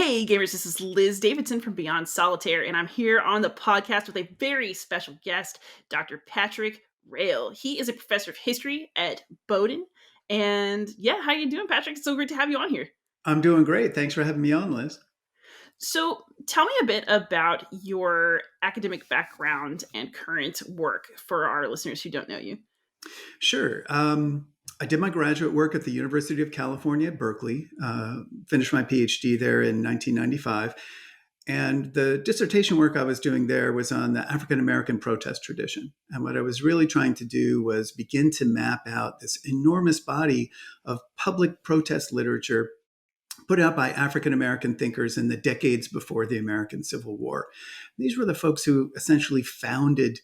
Hey gamers, this is Liz Davidson from Beyond Solitaire, and I'm here on the podcast with a very special guest, Dr. Patrick Rael. He is a professor of history at Bowdoin. And yeah, how you doing, Patrick? It's so great to have you on here. I'm doing great. Thanks for having me on, Liz. So tell me a bit about your academic background and current work for our listeners who don't know you. Sure. I did my graduate work at the University of California, Berkeley, finished my PhD there in 1995. And the dissertation work I was doing there was on the African American protest tradition. And what I was really trying to do was begin to map out this enormous body of public protest literature put out by African American thinkers in the decades before the American Civil War. These were the folks who essentially founded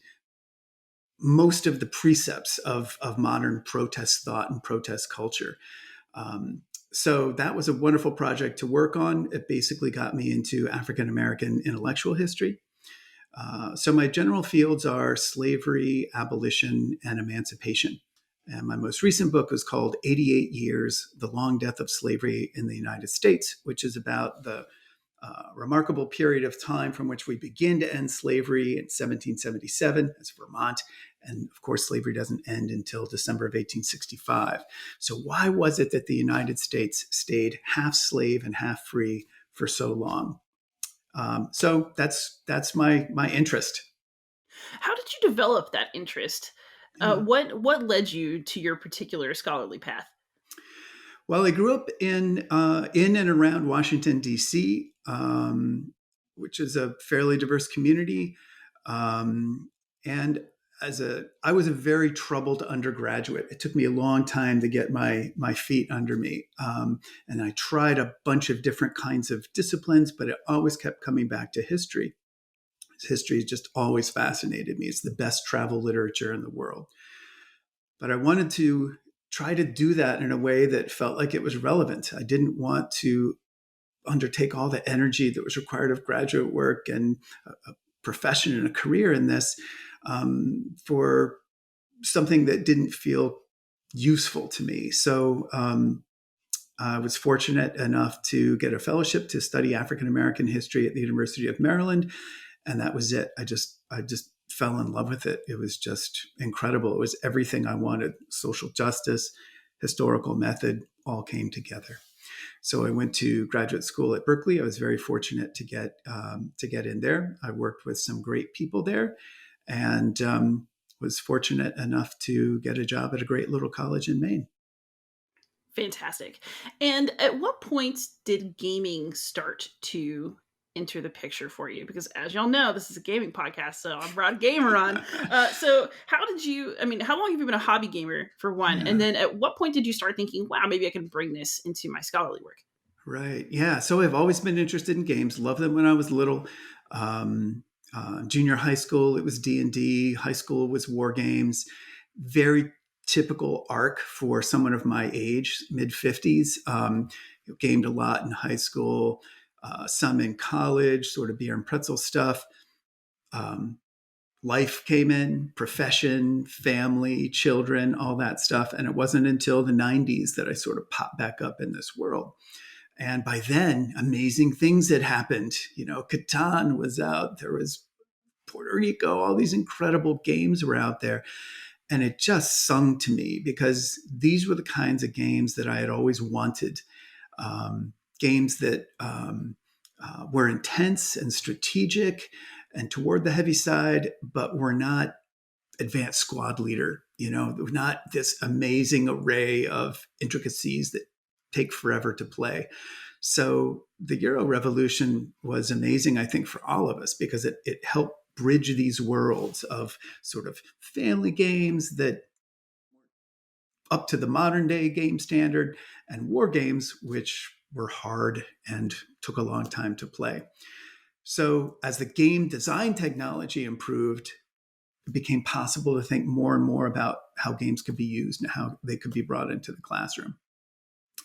most of the precepts of modern protest thought and protest culture. So that was a wonderful project to work on. It basically got me into African American intellectual history. So my general fields are slavery, abolition, and emancipation. And my most recent book was called 88 Years, The Long Death of Slavery in the United States, which is about the remarkable period of time from which we begin to end slavery in 1777 as Vermont. And of course, slavery doesn't end until December of 1865. So why was it that the United States stayed half slave and half free for so long? So that's my interest. How did you develop that interest? Yeah. What led you to your particular scholarly path? Well, I grew up in and around Washington, D.C., which is a fairly diverse community. And I was a very troubled undergraduate. It took me a long time to get my feet under me. And I tried a bunch of different kinds of disciplines, but it always kept coming back to history. History just always fascinated me. It's the best travel literature in the world. But I wanted to try to do that in a way that felt like it was relevant. I didn't want to undertake all the energy that was required of graduate work and a profession and a career in this for something that didn't feel useful to me. So I was fortunate enough to get a fellowship to study African American history at the University of Maryland, and that was it. I just fell in love with it. It was just incredible. It was everything I wanted. Social justice, historical method, all came together. So I went to graduate school at Berkeley. I was very fortunate to get in there. I worked with some great people there, and was fortunate enough to get a job at a great little college in Maine. Fantastic. And at what point did gaming start to enter the picture for you? Because as y'all know, this is a gaming podcast, so I brought a gamer on. So how long have you been a hobby gamer, for one? Yeah. And then at what point did you start thinking, wow, maybe I can bring this into my scholarly work? Right. Yeah. So I've always been interested in games. Loved them when I was little. Junior high school, it was D&D. High school was war games. Very typical arc for someone of my age, mid 50s. Gamed a lot in high school, some in college, sort of beer and pretzel stuff. Life came in, profession, family, children, all that stuff. And it wasn't until the 90s that I sort of popped back up in this world. And by then, amazing things had happened. Catan was out. There was Puerto Rico. All these incredible games were out there. And it just sung to me because these were the kinds of games that I had always wanted. Games that were intense and strategic and toward the heavy side, but were not advanced squad leader. Not this amazing array of intricacies that take forever to play. So the Euro Revolution was amazing, I think, for all of us because it helped bridge these worlds of sort of family games that up to the modern day game standard and war games, which were hard and took a long time to play. So as the game design technology improved, it became possible to think more and more about how games could be used and how they could be brought into the classroom.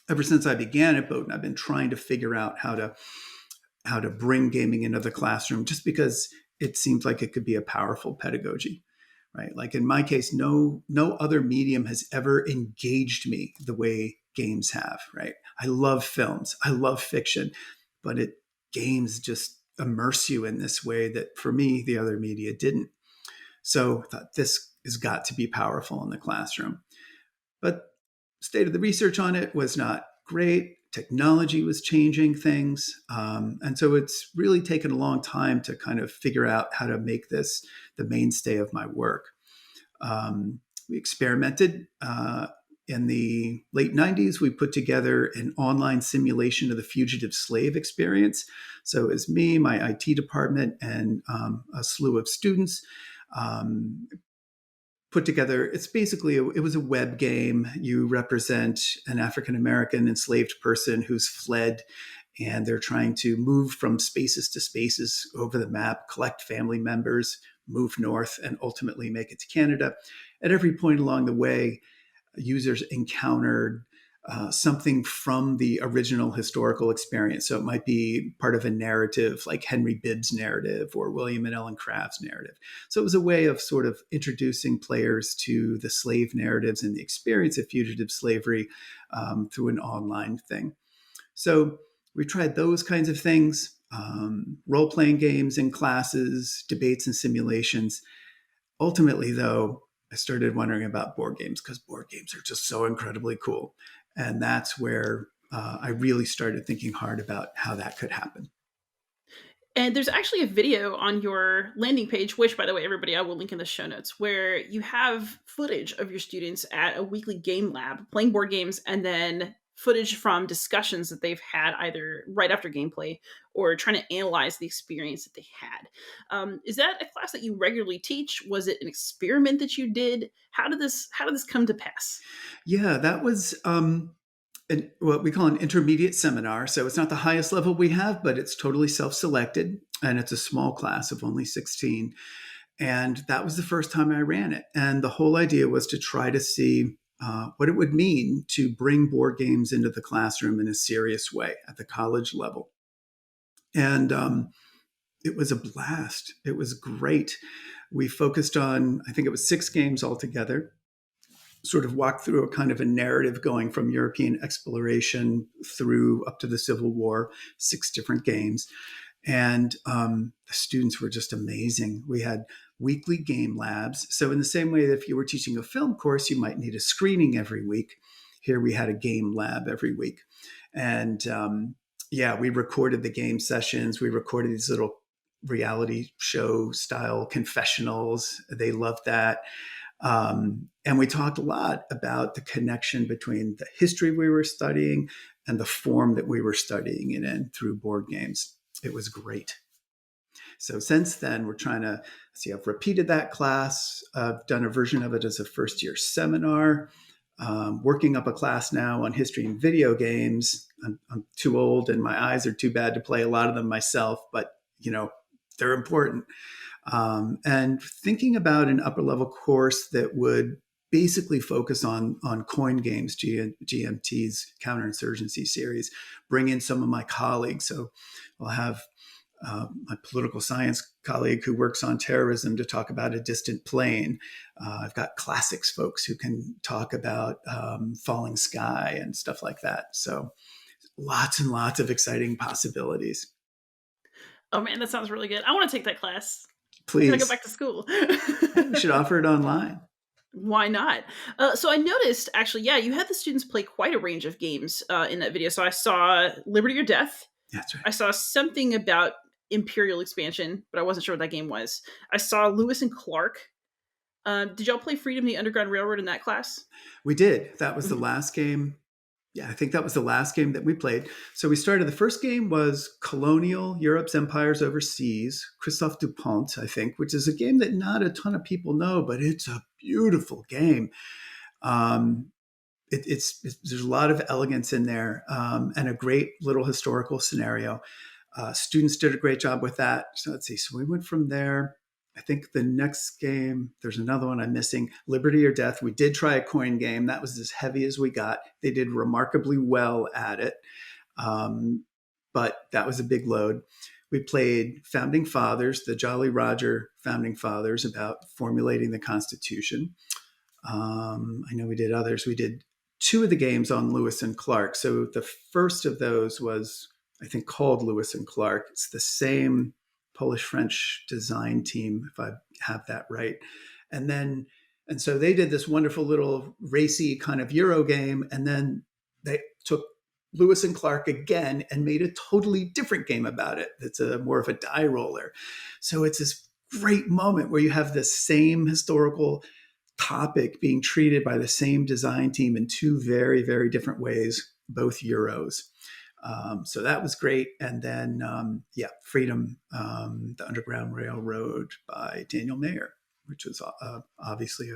Ever since I began at Bowdoin, I've been trying to figure out how to bring gaming into the classroom, just because it seems like it could be a powerful pedagogy, right? Like in my case, no other medium has ever engaged me the way games have, right? I love films, I love fiction, but games just immerse you in this way that for me, the other media didn't. So I thought this has got to be powerful in the classroom. But state of the research on it was not great. Technology was changing things. And so it's really taken a long time to kind of figure out how to make this the mainstay of my work. We experimented. In the late 90s, we put together an online simulation of the fugitive slave experience. So it was me, my IT department, and a slew of students put together. It's basically, it was a web game. You represent an African-American enslaved person who's fled, and they're trying to move from spaces to spaces over the map, collect family members, move north, and ultimately make it to Canada. At every point along the way, users encountered something from the original historical experience. So it might be part of a narrative like Henry Bibb's narrative or William and Ellen Craft's narrative. So it was a way of sort of introducing players to the slave narratives and the experience of fugitive slavery through an online thing. So we tried those kinds of things, role-playing games in classes, debates and simulations. Ultimately, though, I started wondering about board games because board games are just so incredibly cool. And that's where I really started thinking hard about how that could happen. And there's actually a video on your landing page, which, by the way, everybody, I will link in the show notes, where you have footage of your students at a weekly game lab playing board games, and then footage from discussions that they've had either right after gameplay or trying to analyze the experience that they had. Is that a class that you regularly teach? Was it an experiment that you did? How did this come to pass? Yeah, that was what we call an intermediate seminar. So it's not the highest level we have, but it's totally self-selected, and it's a small class of only 16. And that was the first time I ran it. And the whole idea was to try to see what it would mean to bring board games into the classroom in a serious way at the college level. And it was a blast. It was great. We focused on, I think it was 6 games altogether, sort of walked through a kind of a narrative going from European exploration through up to the Civil War, 6 different games. And the students were just amazing. We had weekly game labs. So in the same way that if you were teaching a film course, you might need a screening every week. Here we had a game lab every week. And we recorded the game sessions. We recorded these little reality show style confessionals. They loved that. And we talked a lot about the connection between the history we were studying and the form that we were studying it in through board games. It was great. So since then, we're trying to see, I've repeated that class. I've done a version of it as a first year seminar, working up a class now on history and video games. I'm too old and my eyes are too bad to play a lot of them myself, but they're important. And thinking about an upper level course that would basically focus on coin games, GMT's counterinsurgency series, bring in some of my colleagues. So I'll have my political science colleague who works on terrorism to talk about A Distant Plane. I've got classics folks who can talk about Falling Sky and stuff like that. So lots and lots of exciting possibilities. Oh man, that sounds really good. I want to take that class. I gotta go Please. back to school. We should offer it online. Why not? So I noticed, actually, yeah, you had the students play quite a range of games in that video. So I saw Liberty or Death. That's right. I saw something about Imperial Expansion, but I wasn't sure what that game was. I saw Lewis and Clark. Did y'all play Freedom, the Underground Railroad in that class? We did. That was the last game. Yeah, I think that was the last game that we played. So we started, the first game was Colonial, Europe's Empires Overseas, Christophe Dupont, I think, which is a game that not a ton of people know, but it's a beautiful game. There's a lot of elegance in there and a great little historical scenario. Students did a great job with that. So let's see. So we went from there. I think the next game, there's another one I'm missing, Liberty or Death. We did try a coin game. That was as heavy as we got. They did remarkably well at it. But that was a big load. We played Founding Fathers, the Jolly Roger Founding Fathers, about formulating the Constitution. I know we did others. We did 2 of the games on Lewis and Clark. So the first of those was I think called Lewis and Clark. It's the same Polish-French design team, if I have that right. And then, and so they did this wonderful little racy kind of Euro game, and then they took Lewis and Clark again and made a totally different game about it. It's a more of a die roller. So it's this great moment where you have the same historical topic being treated by the same design team in two very, very different ways, both Euros. So that was great. And then, Freedom, the Underground Railroad by Daniel Mayer, which was obviously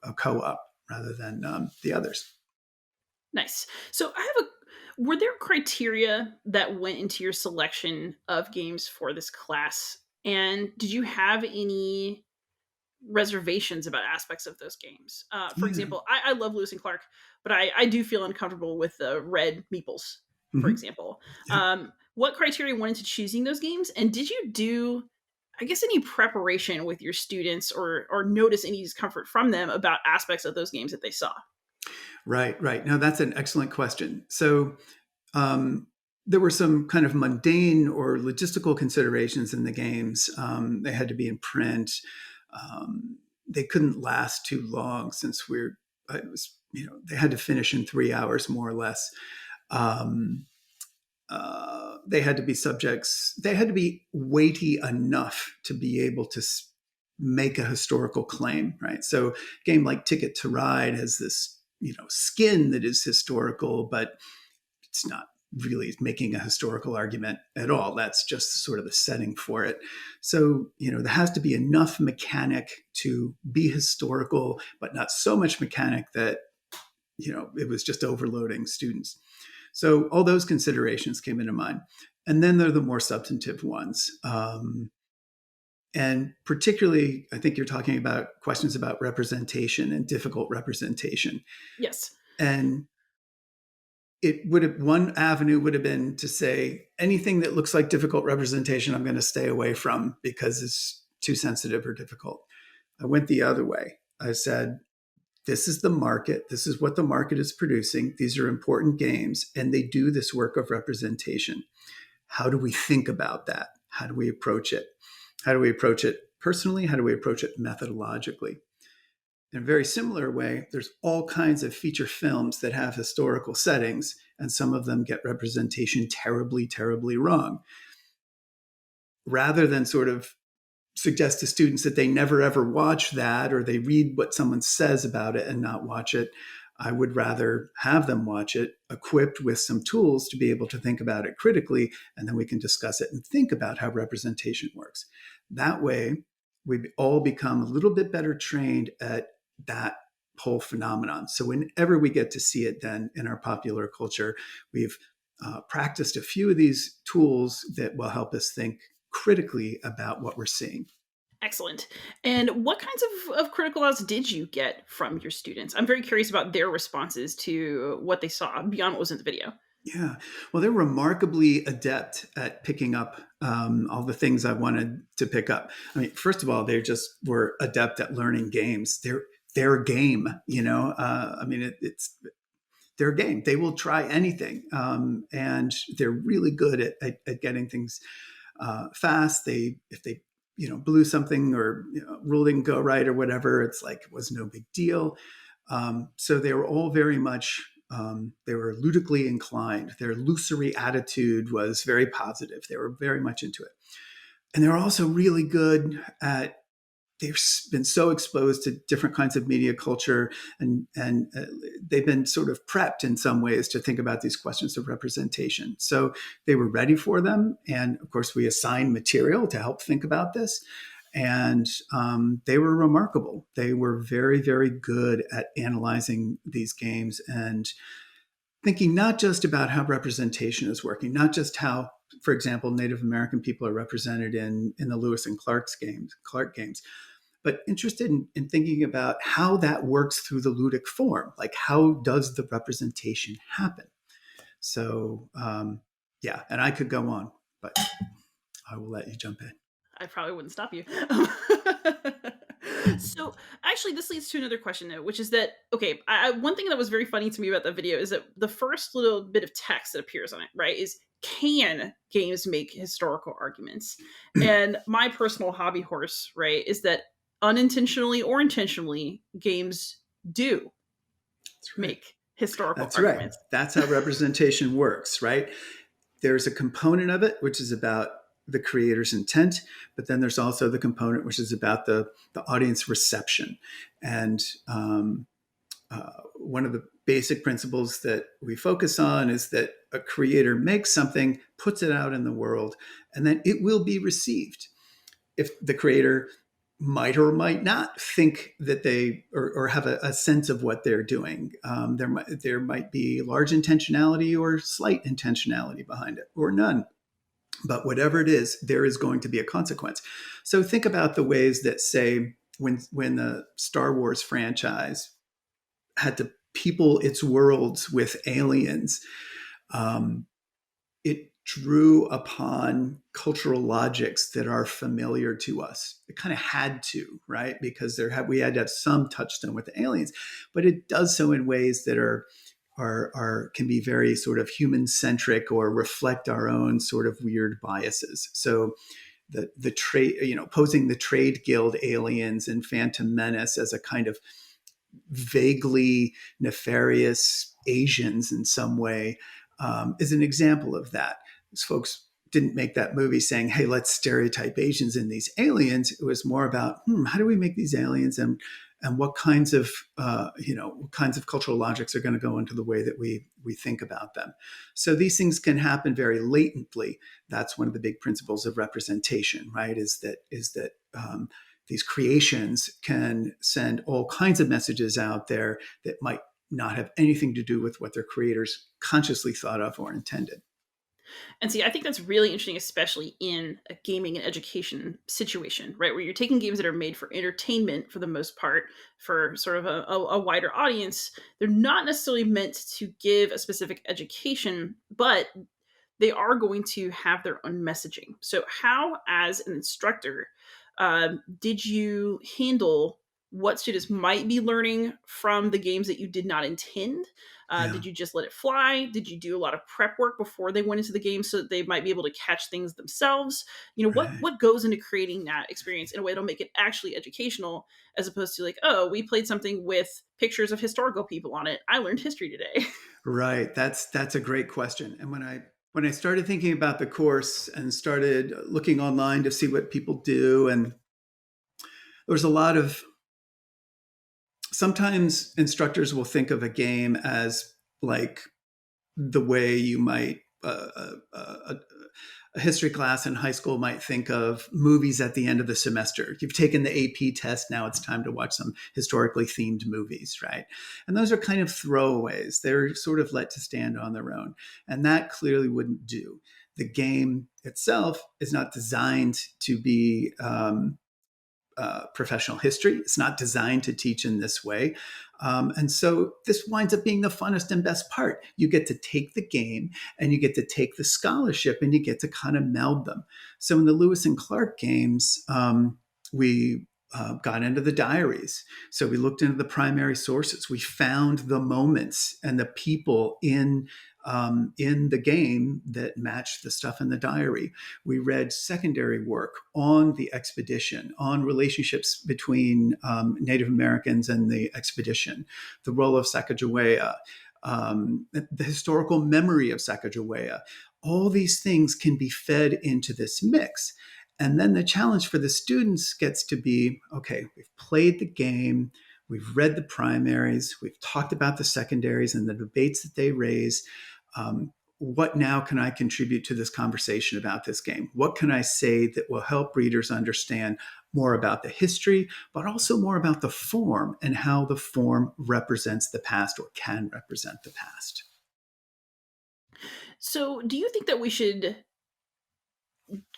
a co-op rather than the others. Nice. So were there criteria that went into your selection of games for this class? And did you have any reservations about aspects of those games? For Yeah. example, I love Lewis and Clark, but I do feel uncomfortable with the red meeples, for Mm-hmm. example. Yeah. What criteria went into choosing those games? And did you do, I guess, any preparation with your students or notice any discomfort from them about aspects of those games that they saw? Right, right. Now that's an excellent question. So there were some kind of mundane or logistical considerations in the games. They had to be in print. They couldn't last too long since they had to finish in 3 hours more or less. Um, they had to be subjects. They had to be weighty enough to be able to make a historical claim, right? So, a game like Ticket to Ride has this skin that is historical, but it's not really making a historical argument at all. That's just sort of the setting for it. So, there has to be enough mechanic to be historical, but not so much mechanic that, it was just overloading students. So all those considerations came into mind. And then there are the more substantive ones. And particularly, I think you're talking about questions about representation and difficult representation. Yes. And one avenue would have been to say anything that looks like difficult representation, I'm going to stay away from because it's too sensitive or difficult. I went the other way. I said, this is the market. This is what the market is producing. These are important games, and they do this work of representation. How do we think about that? How do we approach it? How do we approach it personally? How do we approach it methodologically? In a very similar way, there's all kinds of feature films that have historical settings, and some of them get representation terribly, terribly wrong. Rather than sort of suggest to students that they never ever watch that, or they read what someone says about it and not watch it, I would rather have them watch it equipped with some tools to be able to think about it critically, and then we can discuss it and think about how representation works. That way, we all become a little bit better trained at that whole phenomenon. So whenever we get to see it then in our popular culture, we've practiced a few of these tools that will help us think critically about what we're seeing. Excellent. And what kinds of critical outs did you get from your students? I'm very curious about their responses to what they saw beyond what was in the video. Yeah, well, they're remarkably adept at picking up all the things I wanted to pick up. I mean, first of all, they just were adept at learning games. They're a game, it's their game. They will try anything, and they're really good at getting things fast. If they blew something or rule didn't go right or whatever, it's like it was no big deal. So they were all very much they were ludically inclined. Their illusory attitude was very positive. They were very much into it, and they were also really good at. They've been so exposed to different kinds of media culture, and they've been sort of prepped in some ways to think about these questions of representation. So they were ready for them, and of course, we assigned material to help think about this. And they were remarkable. They were very, very good at analyzing these games and thinking not just about how representation is working, not just how, for example, Native American people are represented in the Lewis and Clark games, but interested in thinking about how that works through the ludic form. Like, how does the representation happen? So, and I could go on, but I will let you jump in. I probably wouldn't stop you. So actually, this leads to another question though, which is that, one thing that was very funny to me about the video is that the first little bit of text that appears on it, right, is can games make historical arguments? And my personal hobby horse, right, is that unintentionally or intentionally, games do That's right. make historical That's right. arguments. That's how representation works, right? There's a component of it which is about the creator's intent, but then there's also the component which is about the audience reception. And one of the basic principles that we focus on is that a creator makes something, puts it out in the world, and then it will be received. If the creator might or might not think that they or have a sense of what they're doing, there might be large intentionality or slight intentionality behind it, or none. But whatever it is, there is going to be a consequence. So think about the ways that, say, when the Star Wars franchise had to people its worlds with aliens, um, it drew upon cultural logics that are familiar to us. It kind of had to, right? Because we had to have some touchstone with the aliens, but it does so in ways that can be very sort of human centric or reflect our own sort of weird biases. So the trade, posing the trade guild aliens in Phantom Menace as a kind of vaguely nefarious Asians in some way, is an example of that. These folks didn't make that movie saying, hey, let's stereotype Asians in these aliens. It was more about, how do we make these aliens, and what kinds of cultural logics are going to go into the way that we think about them. So these things can happen very latently. That's one of the big principles of representation, right? Is that these creations can send all kinds of messages out there that might not have anything to do with what their creators consciously thought of or intended. And see, I think that's really interesting, especially in a gaming and education situation, right? Where you're taking games that are made for entertainment for the most part, for sort of a wider audience. They're not necessarily meant to give a specific education, but they are going to have their own messaging. So, how, as an instructor, did you handle what students might be learning from the games that you did not intend? Yeah, Did you just let it fly? Did you do a lot of prep work before they went into the game so that they might be able to catch things themselves? right. What goes into creating that experience in a way that'll make it actually educational, as opposed to like, oh, we played something with pictures of historical people on it. I learned history today. Right. That's a great question. And when I started thinking about the course and started looking online to see what people do, and there was a lot of, sometimes instructors will think of a game as like the way you might a history class in high school might think of movies at the end of the semester. You've taken the AP test, now it's time to watch some historically themed movies, right? And those are kind of throwaways. They're sort of let to stand on their own. And that clearly wouldn't do. The game itself is not designed to be professional history. It's not designed to teach in this way. And so this winds up being the funnest and best part. You get to take the game and you get to take the scholarship and you get to kind of meld them. So in the Lewis and Clark games, we got into the diaries. So we looked into the primary sources. We found the moments and the people in the game that matched the stuff in the diary. We read secondary work on the expedition, on relationships between Native Americans and the expedition, the role of Sacagawea, the historical memory of Sacagawea. All these things can be fed into this mix. And then the challenge for the students gets to be, okay, we've played the game, we've read the primaries, we've talked about the secondaries and the debates that they raise. What now can I contribute to this conversation about this game? What can I say that will help readers understand more about the history, but also more about the form and how the form represents the past or can represent the past? So, do you think that we should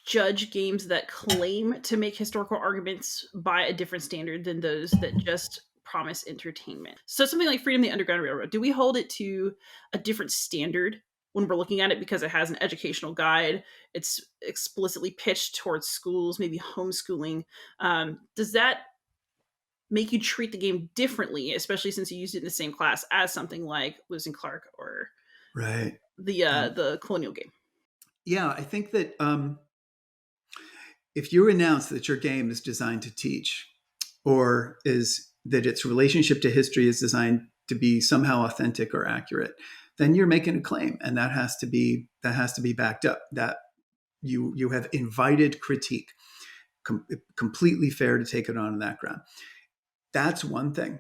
judge games that claim to make historical arguments by a different standard than those that just promise entertainment? So something like Freedom the Underground Railroad, do we hold it to a different standard when we're looking at it because it has an educational guide? It's explicitly pitched towards schools, maybe homeschooling. Does that make you treat the game differently, especially since you used it in the same class as something like Lewis and Clark or Right. the Um, the colonial game? Yeah, I think that if you announce that your game is designed to teach, or is that its relationship to history is designed to be somehow authentic or accurate, then you're making a claim, and that has to be backed up. That you have invited critique, completely fair to take it on that ground. That's one thing.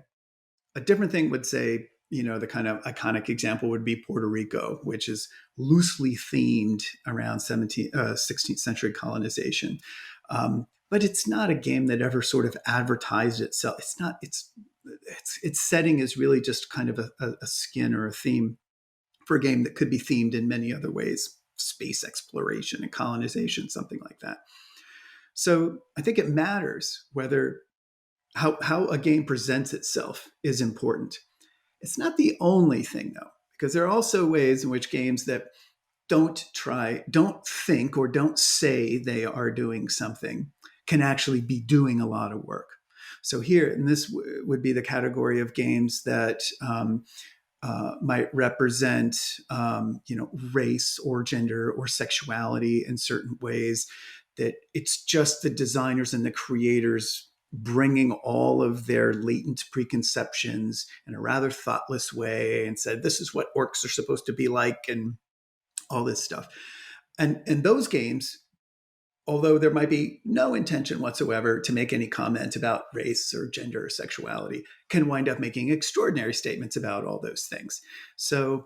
A different thing would say, the kind of iconic example would be Puerto Rico, which is loosely themed around 16th century colonization. But it's not a game that ever sort of advertised itself. It's not, its setting is really just kind of a skin or a theme for a game that could be themed in many other ways, space exploration and colonization, something like that. So I think it matters whether how a game presents itself is important. It's not the only thing, though, because there are also ways in which games that don't think or don't say they are doing something can actually be doing a lot of work. So here, and this would be the category of games that might represent, race or gender or sexuality in certain ways. That it's just the designers and the creators bringing all of their latent preconceptions in a rather thoughtless way and said, this is what orcs are supposed to be like, and all this stuff. And those games, although there might be no intention whatsoever to make any comment about race or gender or sexuality, can wind up making extraordinary statements about all those things. So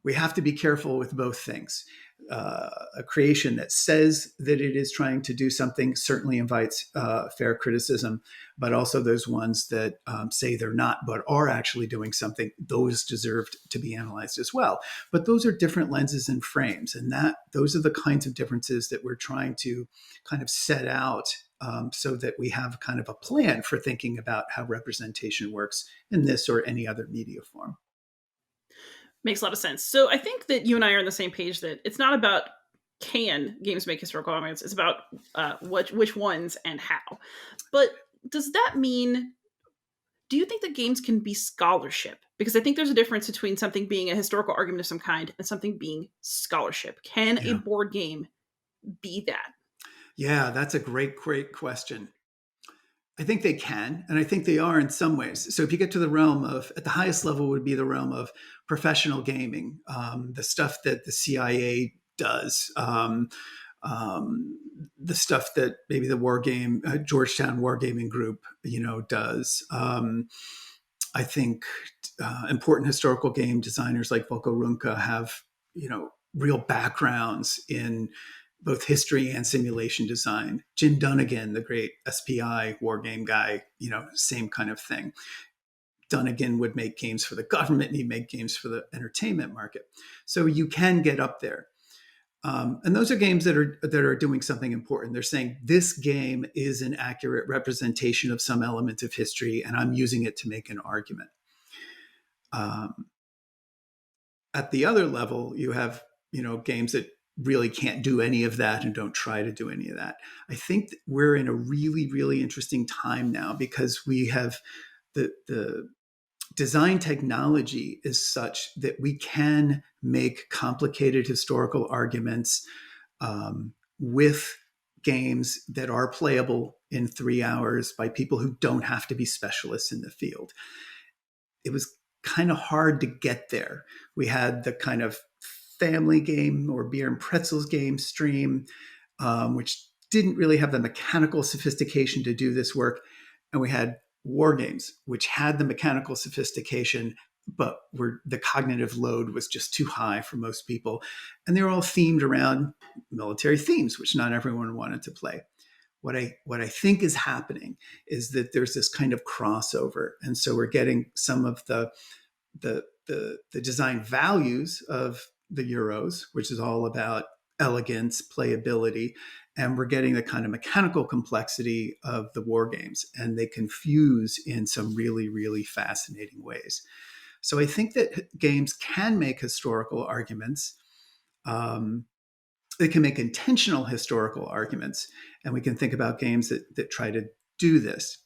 we have to be careful with both things. A creation that says that it is trying to do something certainly invites fair criticism, but also those ones that say they're not, but are actually doing something, those deserve to be analyzed as well. But those are different lenses and frames, and those are the kinds of differences that we're trying to kind of set out so that we have kind of a plan for thinking about how representation works in this or any other media form. Makes a lot of sense. So I think that you and I are on the same page that it's not about can games make historical arguments. It's about which ones and how. But does that mean? Do you think that games can be scholarship? Because I think there's a difference between something being a historical argument of some kind and something being scholarship. Can a Yeah. board game be that? Yeah, that's a great, great question. I think they can, and I think they are in some ways. So if you get to the realm of, at the highest level would be the realm of professional gaming, the stuff that the CIA does, the stuff that maybe the Georgetown Wargaming Group, does. I think important historical game designers like Volko Runke have, real backgrounds in both history and simulation design. Jim Dunnigan, the great SPI war game guy, same kind of thing. Dunnigan would make games for the government and he'd make games for the entertainment market. So you can get up there. And those are games that are doing something important. They're saying this game is an accurate representation of some element of history, and I'm using it to make an argument. At the other level, you have games that really can't do any of that and don't try to do any of that. I think that we're in a really, really interesting time now because we have the design technology is such that we can make complicated historical arguments with games that are playable in 3 hours by people who don't have to be specialists in the field. It was kind of hard to get there. We had the kind of family game or beer and pretzels game stream, which didn't really have the mechanical sophistication to do this work. And we had war games, which had the mechanical sophistication, but the cognitive load was just too high for most people. And they were all themed around military themes, which not everyone wanted to play. What I think is happening is that there's this kind of crossover. And so we're getting some of the design values of the Euros, which is all about elegance, playability, and we're getting the kind of mechanical complexity of the war games, and they confuse in some really, really fascinating ways. So I think that games can make historical arguments. They can make intentional historical arguments, and we can think about games that try to do this.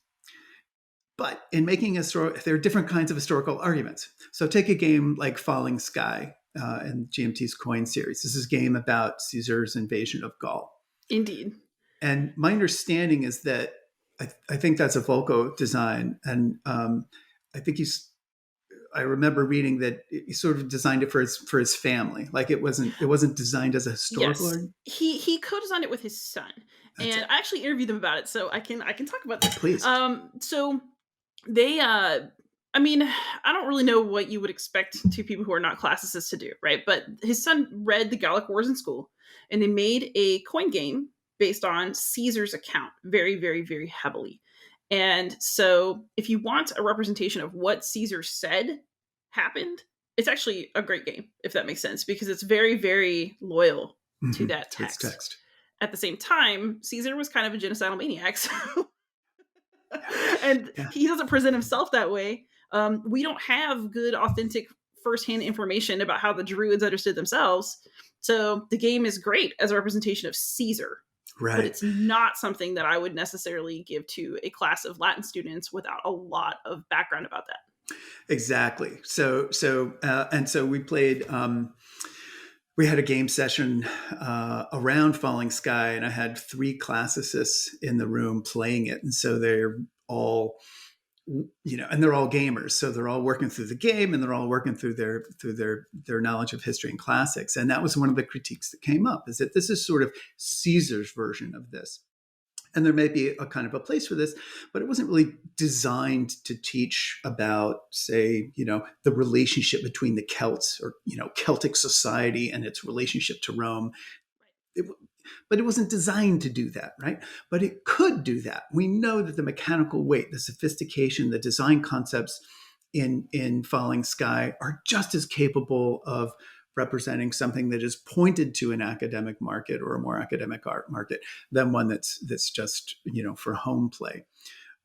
But in making there are different kinds of historical arguments. So take a game like Falling Sky. in GMT's Coin series. This is a game about Caesar's invasion of Gaul. Indeed. And my understanding is that I think that's a Volko design, and I think I remember reading that he sort of designed it for his family. Like it wasn't designed as a historical. Yes, he co-designed it with his son, That's and it. I actually interviewed them about it, so I can talk about this. Please. So they, I mean, I don't really know what you would expect two people who are not classicists to do, right? But his son read the Gallic Wars in school, and they made a coin game based on Caesar's account, very, very, very heavily. And so, if you want a representation of what Caesar said happened, it's actually a great game, if that makes sense, because it's very, very loyal to that It's text. At the same time, Caesar was kind of a genocidal maniac, so and he doesn't present himself that way. We don't have good, authentic, firsthand information about how the Druids understood themselves. So the game is great as a representation of Caesar, Right. but it's not something that I would necessarily give to a class of Latin students without a lot of background about that. Exactly. So we played. We had a game session around Falling Sky, and I had 3 classicists in the room playing it, and so they're all, and they're all gamers, so they're all working through the game, and they're all working through their knowledge of history and classics. And that was one of the critiques that came up, is that this is sort of Caesar's version of this. And there may be a kind of a place for this, but it wasn't really designed to teach about, say, the relationship between the Celts or, Celtic society and its relationship to Rome. But it wasn't designed to do that, right? But it could do that. We know that the mechanical weight, the sophistication, the design concepts in Falling Sky are just as capable of representing something that is pointed to an academic market or a more academic art market than one that's just for home play.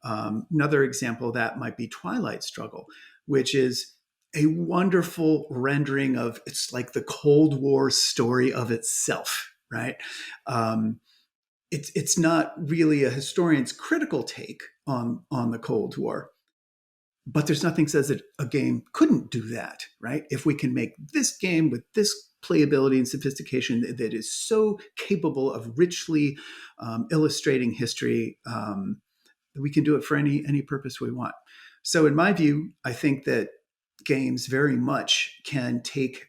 Another example of that might be Twilight Struggle, which is a wonderful rendering of, it's like the Cold War story of itself, right? It's not really a historian's critical take on the Cold War, but there's nothing says that a game couldn't do that, right? If we can make this game with this playability and sophistication that is so capable of richly illustrating history, we can do it for any purpose we want. So in my view, I think that games very much can take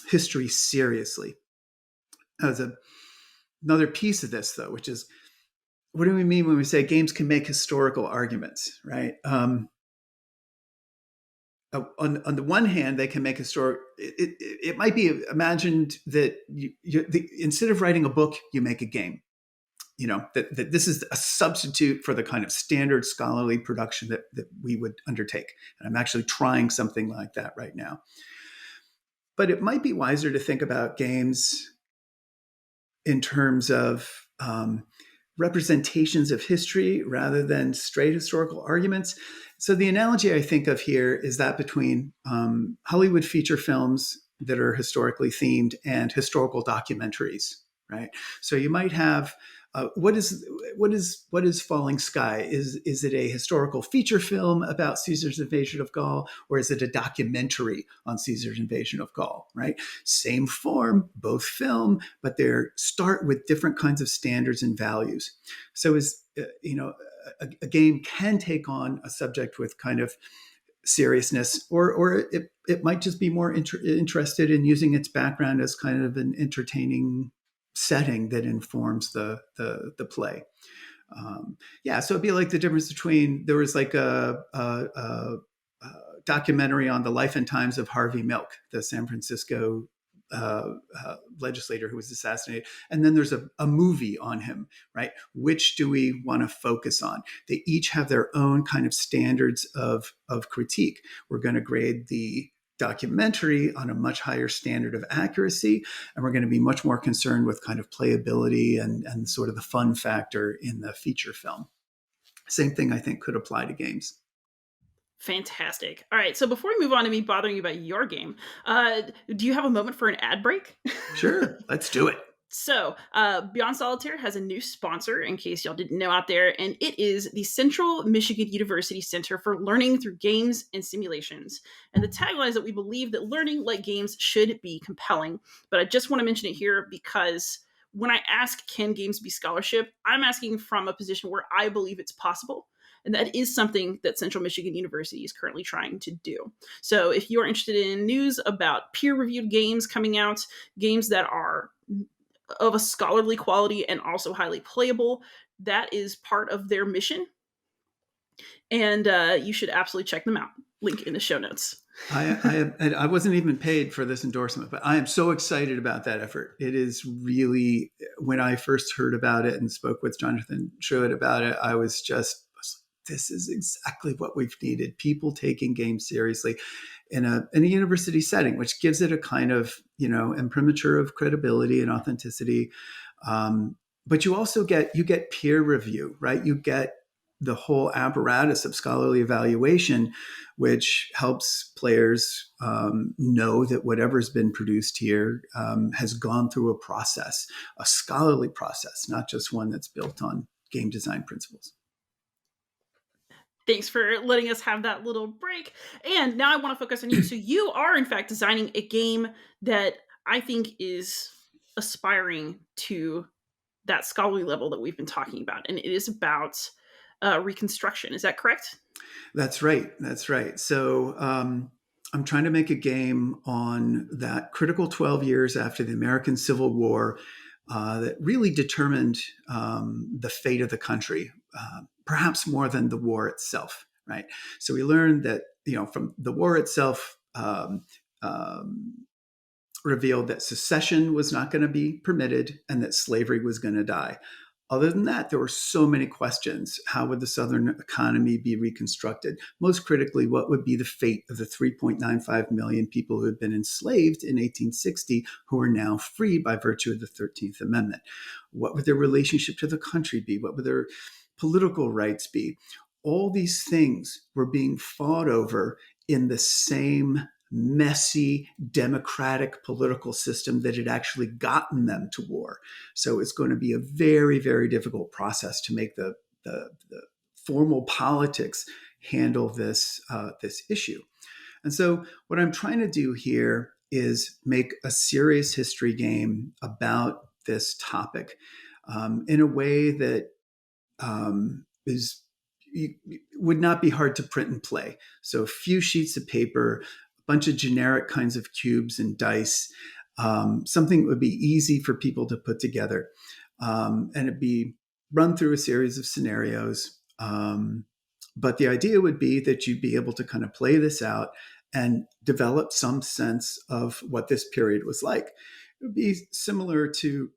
history seriously. As another piece of this, though, which is, what do we mean when we say games can make historical arguments, right? On the one hand, they can make it might be imagined that instead of writing a book, you make a game. That this is a substitute for the kind of standard scholarly production that we would undertake. And I'm actually trying something like that right now. But it might be wiser to think about games in terms of representations of history rather than straight historical arguments. So the analogy I think of here is that between Hollywood feature films that are historically themed and historical documentaries, right? So you might have what is Falling Sky? Is it a historical feature film about Caesar's invasion of Gaul, or is it a documentary on Caesar's invasion of Gaul? Right, same form, both film, but they start with different kinds of standards and values. So a game can take on a subject with kind of seriousness, or it might just be more interested in using its background as kind of an entertaining setting that informs the play. So it'd be like the difference between, there was like a documentary on the life and times of Harvey Milk, the San Francisco legislator who was assassinated, and then there's a movie on him, right? Which do we want to focus on? They each have their own kind of standards of critique. We're going to grade the documentary on a much higher standard of accuracy, and we're going to be much more concerned with kind of playability and sort of the fun factor in the feature film. Same thing I think could apply to games. Fantastic. All right, so before we move on to me bothering you about your game, do you have a moment for an ad break? Sure, let's do it. So, Beyond Solitaire has a new sponsor, in case y'all didn't know out there, and it is the Central Michigan University Center for Learning Through Games and Simulations. And the tagline is that we believe that learning like games should be compelling. But I just want to mention it here because when I ask, can games be scholarship, I'm asking from a position where I believe it's possible. And that is something that Central Michigan University is currently trying to do. So if you're interested in news about peer reviewed games coming out, games that are of a scholarly quality and also highly playable. That is part of their mission. And you should absolutely check them out. Link in the show notes. I wasn't even paid for this endorsement, but I am so excited about that effort. It is really, when I first heard about it and spoke with Jonathan Truitt about it, I was just, this is exactly what we've needed. People taking games seriously in a university setting, which gives it a kind of, imprimatur of credibility and authenticity. But you also get peer review, right? You get the whole apparatus of scholarly evaluation, which helps players know that whatever's been produced here has gone through a process, a scholarly process, not just one that's built on game design principles. Thanks for letting us have that little break. And now I want to focus on you. So you are, in fact, designing a game that I think is aspiring to that scholarly level that we've been talking about. And it is about reconstruction. Is that correct? That's right. So I'm trying to make a game on that critical 12 years after the American Civil War that really determined the fate of the country, perhaps more than the war itself, right? So we learned that, from the war itself, revealed that secession was not going to be permitted and that slavery was going to die. Other than that, there were so many questions. How would the Southern economy be reconstructed? Most critically, what would be the fate of the 3.95 million people who had been enslaved in 1860 who are now free by virtue of the 13th Amendment? What would their relationship to the country be? What would their political rights be? All these things were being fought over in the same messy democratic political system that had actually gotten them to war. So it's going to be a very, very difficult process to make the formal politics handle this issue. And so what I'm trying to do here is make a serious history game about this topic in a way that would not be hard to print and play. So a few sheets of paper, bunch of generic kinds of cubes and dice, something that would be easy for people to put together. And it'd be run through a series of scenarios. But the idea would be that you'd be able to kind of play this out and develop some sense of what this period was like. It would be similar to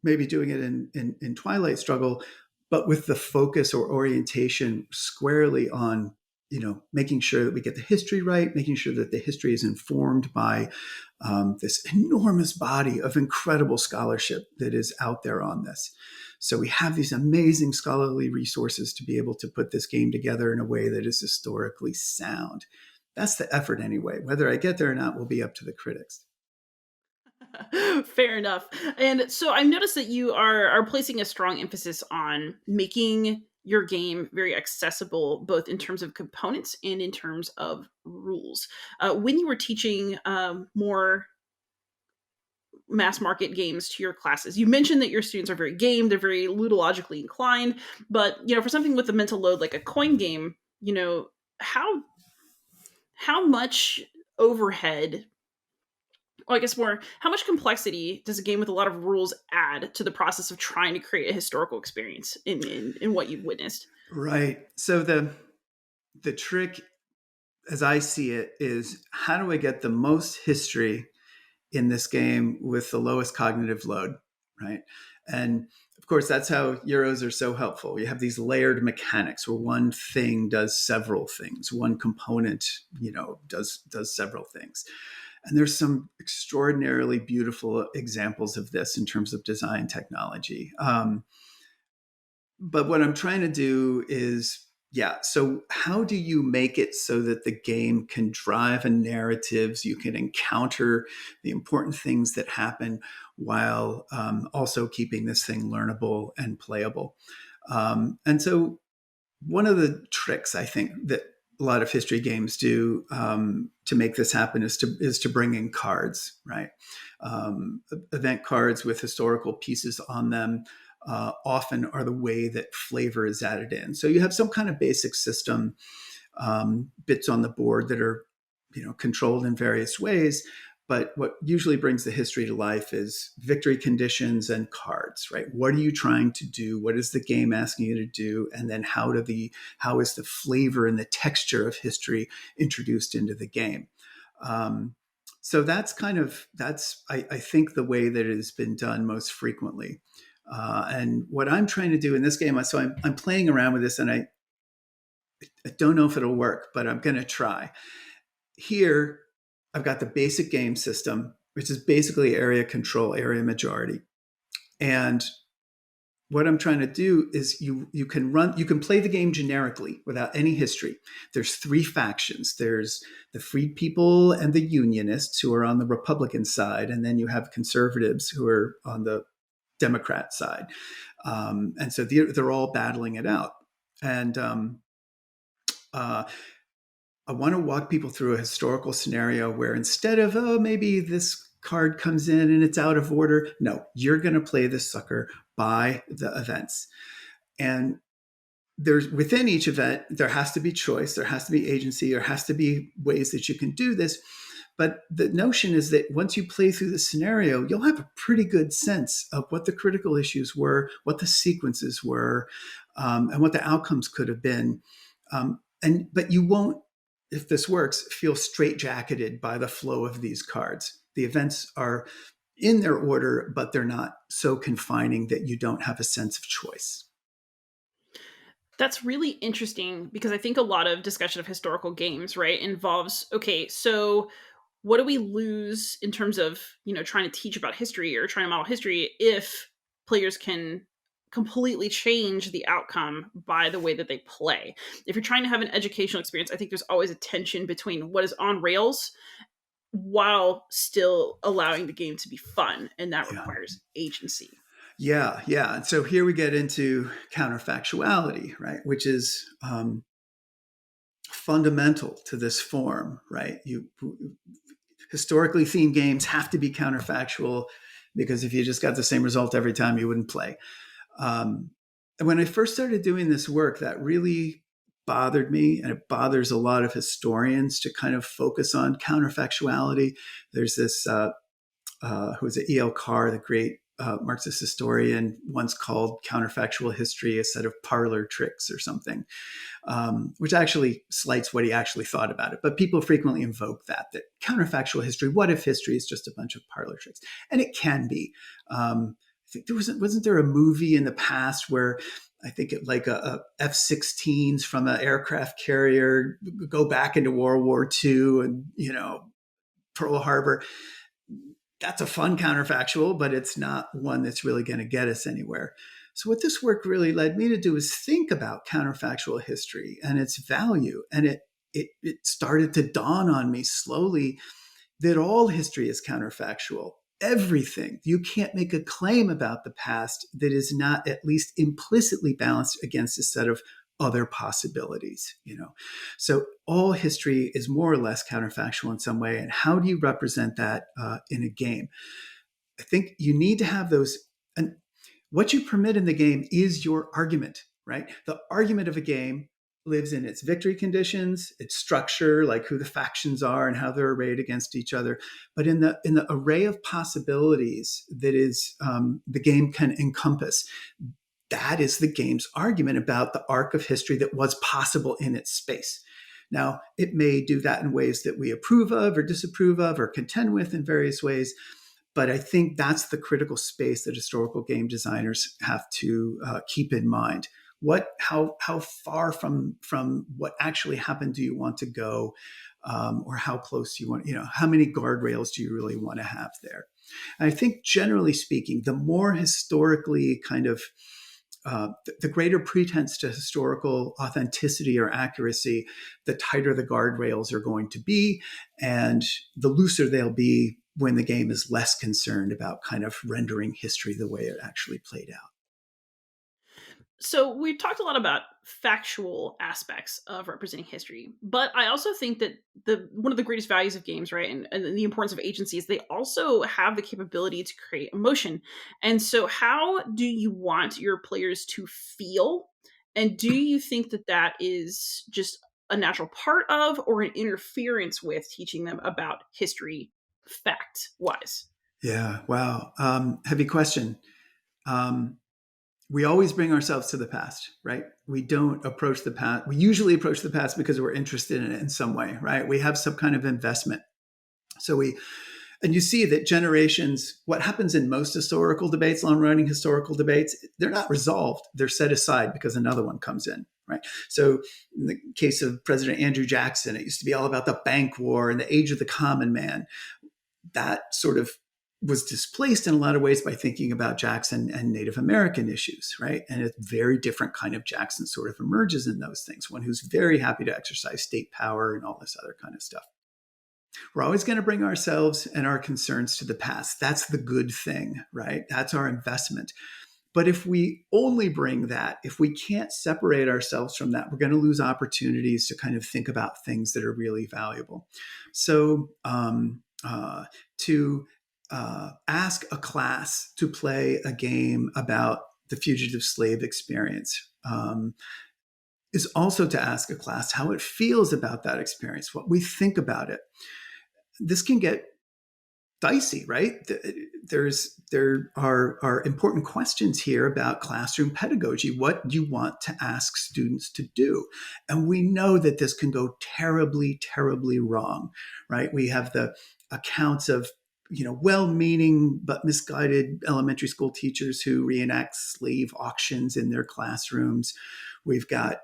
maybe doing it in Twilight Struggle, but with the focus or orientation squarely on making sure that we get the history right, making sure that the history is informed by this enormous body of incredible scholarship that is out there on this. So we have these amazing scholarly resources to be able to put this game together in a way that is historically sound. That's the effort anyway. Whether I get there or not will be up to the critics. Fair enough. And so I noticed that you are placing a strong emphasis on making your game very accessible, both in terms of components and in terms of rules. When you were teaching more mass market games to your classes, you mentioned that your students are very game, they're very ludologically inclined, but for something with a mental load like a coin game, how much overhead, or I guess more, how much complexity does a game with a lot of rules add to the process of trying to create a historical experience in what you've witnessed? Right. So the trick, as I see it, is how do I get the most history in this game with the lowest cognitive load, right? And of course, that's how Euros are so helpful. You have these layered mechanics where one thing does several things, one component, does several things. And there's some extraordinarily beautiful examples of this in terms of design technology. But what I'm trying to do is Yeah. So, how do you make it so that the game can drive a narratives? You can encounter the important things that happen while also keeping this thing learnable and playable. And so, one of the tricks I think that a lot of history games do to make this happen is to bring in cards, right? Event cards with historical pieces on them often are the way that flavor is added in. So you have some kind of basic system, bits on the board that are, controlled in various ways. But what usually brings the history to life is victory conditions and cards, right? What are you trying to do? What is the game asking you to do? And then how is the flavor and the texture of history introduced into the game? Um, so I think the way that it has been done most frequently. And what I'm trying to do in this game, so I'm playing around with this, and I don't know if it'll work, but I'm going to try. Here, I've got the basic game system, which is basically area control, area majority. And what I'm trying to do is you can play the game generically without any history. There's three factions. There's the freed people and the unionists who are on the Republican side, and then you have conservatives who are on the Democrat side. And so they're all battling it out. And I want to walk people through a historical scenario where instead of, oh, maybe this card comes in and it's out of order, no, you're going to play this sucker by the events. And there's within each event, there has to be choice, there has to be agency, there has to be ways that you can do this. But the notion is that once you play through the scenario, you'll have a pretty good sense of what the critical issues were, what the sequences were, and what the outcomes could have been. But you won't, if this works, feel straitjacketed by the flow of these cards. The events are in their order, but they're not so confining that you don't have a sense of choice. That's really interesting because I think a lot of discussion of historical games, right, involves, okay, so what do we lose in terms of, trying to teach about history or trying to model history if players can completely change the outcome by the way that they play? If you're trying to have an educational experience, I think there's always a tension between what is on rails while still allowing the game to be fun, and that Yeah. requires agency. Yeah, yeah. And so here we get into counterfactuality, right? Which is fundamental to this form, right? Historically themed games have to be counterfactual because if you just got the same result every time, you wouldn't play. And when I first started doing this work, that really bothered me, and it bothers a lot of historians to kind of focus on counterfactuality. There's this who was it, E.L. Carr, the great Marxist historian, once called counterfactual history a set of parlor tricks or something, which actually slights what he actually thought about it. But people frequently invoke that counterfactual history, what if history is just a bunch of parlor tricks? And it can be. I think wasn't there a movie in the past where I think like a F-16s from an aircraft carrier go back into World War II and, Pearl Harbor. That's a fun counterfactual, but it's not one that's really going to get us anywhere. So what this work really led me to do is think about counterfactual history and its value. And it started to dawn on me slowly that all history is counterfactual. Everything. You can't make a claim about the past that is not at least implicitly balanced against a set of other possibilities, So all history is more or less counterfactual in some way. And how do you represent that in a game? I think you need to have those. And what you permit in the game is your argument, right? The argument of a game lives in its victory conditions, its structure, like who the factions are and how they're arrayed against each other. But in the array of possibilities that is the game can encompass, that is the game's argument about the arc of history that was possible in its space. Now, it may do that in ways that we approve of or disapprove of or contend with in various ways, but I think that's the critical space that historical game designers have to keep in mind. How far from what actually happened do you want to go, or how close do you want? How many guardrails do you really want to have there? And I think generally speaking, the more historically kind of the greater pretense to historical authenticity or accuracy, the tighter the guardrails are going to be, and the looser they'll be when the game is less concerned about kind of rendering history the way it actually played out. So we've talked a lot about factual aspects of representing history, but I also think that the one of the greatest values of games, right, and the importance of agency is they also have the capability to create emotion. And so, how do you want your players to feel? And do you think that that is just a natural part of, or an interference with teaching them about history, fact wise? Yeah, wow. Heavy question. Um, we always bring ourselves to the past, right? We don't approach the past. We usually approach the past because we're interested in it in some way, right? We have some kind of investment. So and you see that generations, what happens in most historical debates, long running historical debates, they're not resolved. They're set aside because another one comes in, right? So in the case of President Andrew Jackson, it used to be all about the bank war and the age of the common man. That sort of was displaced in a lot of ways by thinking about Jackson and Native American issues, right? And a very different kind of Jackson sort of emerges in those things, one who's very happy to exercise state power and all this other kind of stuff. We're always going to bring ourselves and our concerns to the past. That's the good thing, right? That's our investment. But if we only bring that, if we can't separate ourselves from that, we're going to lose opportunities to kind of think about things that are really valuable. So, to ask a class to play a game about the fugitive slave experience is also to ask a class how it feels about that experience, what we think about it. This can get dicey, right? There are important questions here about classroom pedagogy. What do you want to ask students to do? And we know that this can go terribly, terribly wrong, right? We have the accounts of well-meaning but misguided elementary school teachers who reenact slave auctions in their classrooms. We've got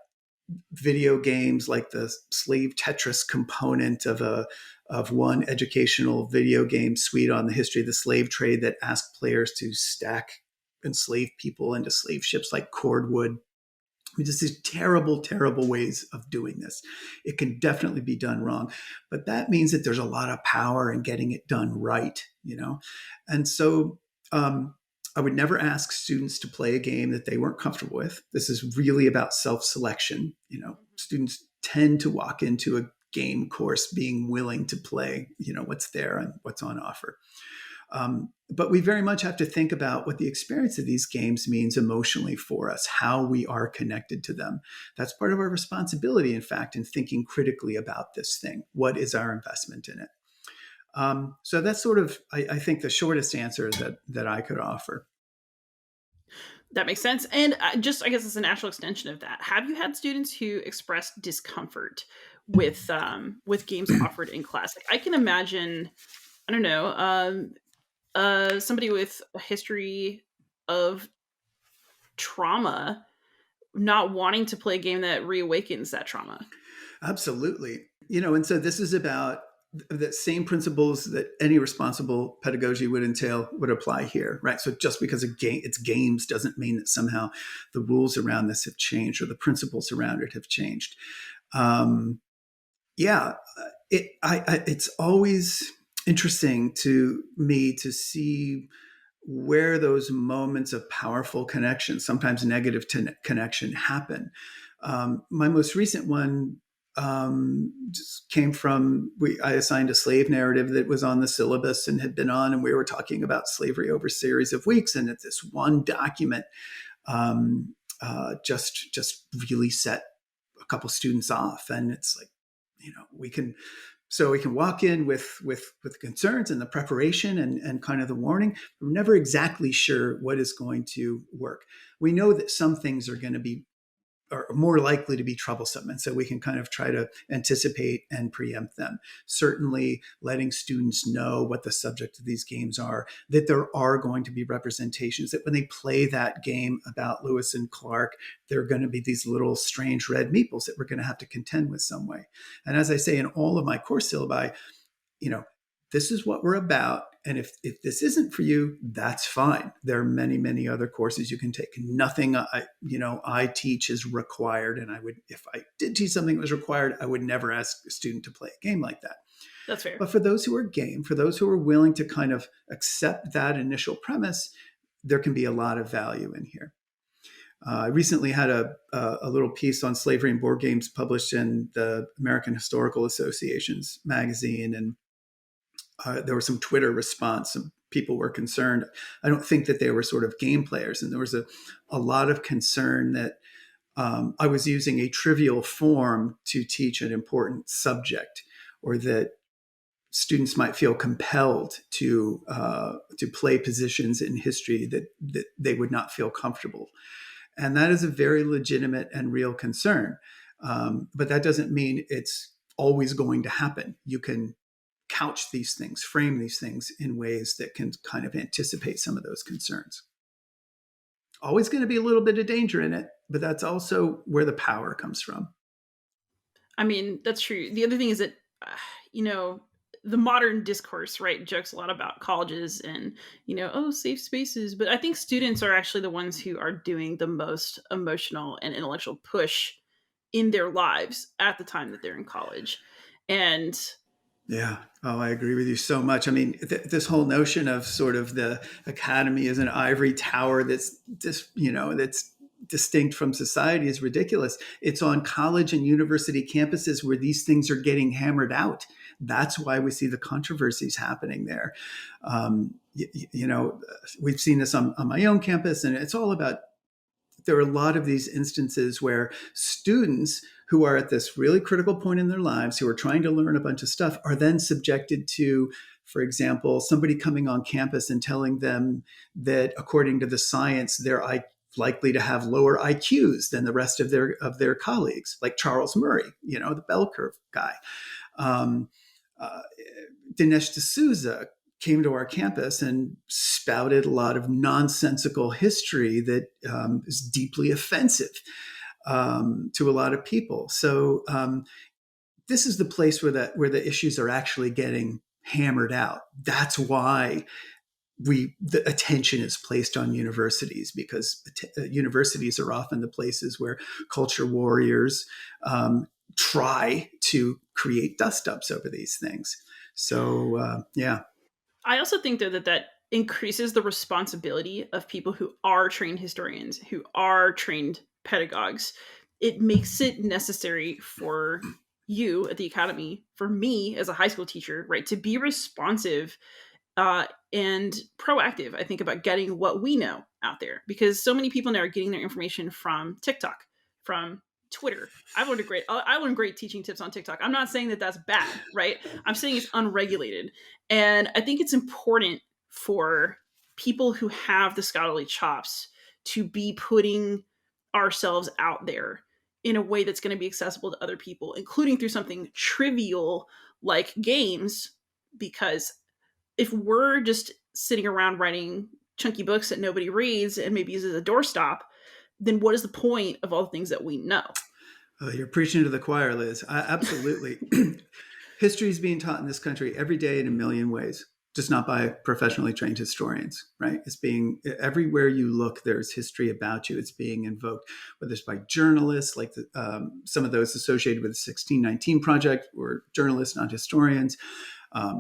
video games like the slave Tetris component of one educational video game suite on the history of the slave trade that asked players to stack enslaved people into slave ships like cordwood. I mean, just these terrible, terrible ways of doing this. It can definitely be done wrong, but that means that there's a lot of power in getting it done right, And so I would never ask students to play a game that they weren't comfortable with. This is really about self-selection. Students tend to walk into a game course being willing to play, what's there and what's on offer. But we very much have to think about what the experience of these games means emotionally for us, how we are connected to them. That's part of our responsibility, in fact, in thinking critically about this thing. What is our investment in it? So that's sort of, I think, the shortest answer that I could offer. That makes sense. And I guess it's a natural extension of that. Have you had students who expressed discomfort with games offered in class? Like, I can imagine, I don't know, somebody with a history of trauma not wanting to play a game that reawakens that trauma. Absolutely. And so this is about the same principles that any responsible pedagogy would entail would apply here, right? So just because it's games doesn't mean that somehow the rules around this have changed or the principles around it have changed. It's always interesting to me to see where those moments of powerful connection, sometimes negative connection, happen. My most recent one just came from, I assigned a slave narrative that was on the syllabus and had been on, and we were talking about slavery over a series of weeks. And at this one document just really set a couple students off. And it's like, we can walk in with concerns and the preparation and kind of the warning. We're never exactly sure what is going to work. We know that some things are going to be are more likely to be troublesome. And so we can kind of try to anticipate and preempt them. Certainly letting students know what the subject of these games are, that there are going to be representations, that when they play that game about Lewis and Clark, there are going to be these little strange red meeples that we're going to have to contend with some way. And as I say in all of my course syllabi, this is what we're about. And if this isn't for you, that's fine. There are many, many other courses you can take. Nothing I teach is required. And if I did teach something that was required, I would never ask a student to play a game like that. That's fair. But for those who are game, for those who are willing to kind of accept that initial premise, there can be a lot of value in here. I recently had a little piece on slavery and board games published in the American Historical Association's magazine, and there was some Twitter response. Some people were concerned. I don't think that they were sort of game players, and there was a lot of concern that I was using a trivial form to teach an important subject, or that students might feel compelled to play positions in history that they would not feel comfortable. And that is a very legitimate and real concern. But that doesn't mean it's always going to happen. You can couch these things, frame these things in ways that can kind of anticipate some of those concerns. Always going to be a little bit of danger in it, but that's also where the power comes from. I mean, that's true. The other thing is that, the modern discourse, right, jokes a lot about colleges and, safe spaces. But I think students are actually the ones who are doing the most emotional and intellectual push in their lives at the time that they're in college. And yeah. Oh, I agree with you so much. I mean, this whole notion of sort of the academy as an ivory tower that's that's distinct from society is ridiculous. It's on college and university campuses where these things are getting hammered out. That's why we see the controversies happening there. We've seen this on my own campus, and it's all about, there are a lot of these instances where students who are at this really critical point in their lives, who are trying to learn a bunch of stuff, are then subjected to, for example, somebody coming on campus and telling them that according to the science, they're likely to have lower IQs than the rest of their colleagues, like Charles Murray, the bell curve guy. Dinesh D'Souza came to our campus and spouted a lot of nonsensical history that is deeply offensive to a lot of people. So this is the place where the issues are actually getting hammered out. That's why the attention is placed on universities, because universities are often the places where culture warriors try to create dust-ups over these things. So, yeah. I also think, though, that increases the responsibility of people who are trained historians, who are trained pedagogues. It makes it necessary for you at the academy, for me as a high school teacher, right, to be responsive and proactive, I think, about getting what we know out there, because so many people now are getting their information from TikTok, from Twitter. I learned great teaching tips on TikTok. I'm not saying that that's bad, right? I'm saying it's unregulated. And I think it's important for people who have the scholarly chops to be putting ourselves out there in a way that's going to be accessible to other people, including through something trivial like games, because if we're just sitting around writing chunky books that nobody reads and maybe uses a doorstop, then what is the point of all the things that we know? You're preaching to the choir, Liz. Absolutely. History is being taught in this country every day in a million ways, just not by professionally trained historians, right? It's being, everywhere you look, there's history about you. It's being invoked, whether it's by journalists, like some of those associated with the 1619 Project, were journalists, not historians.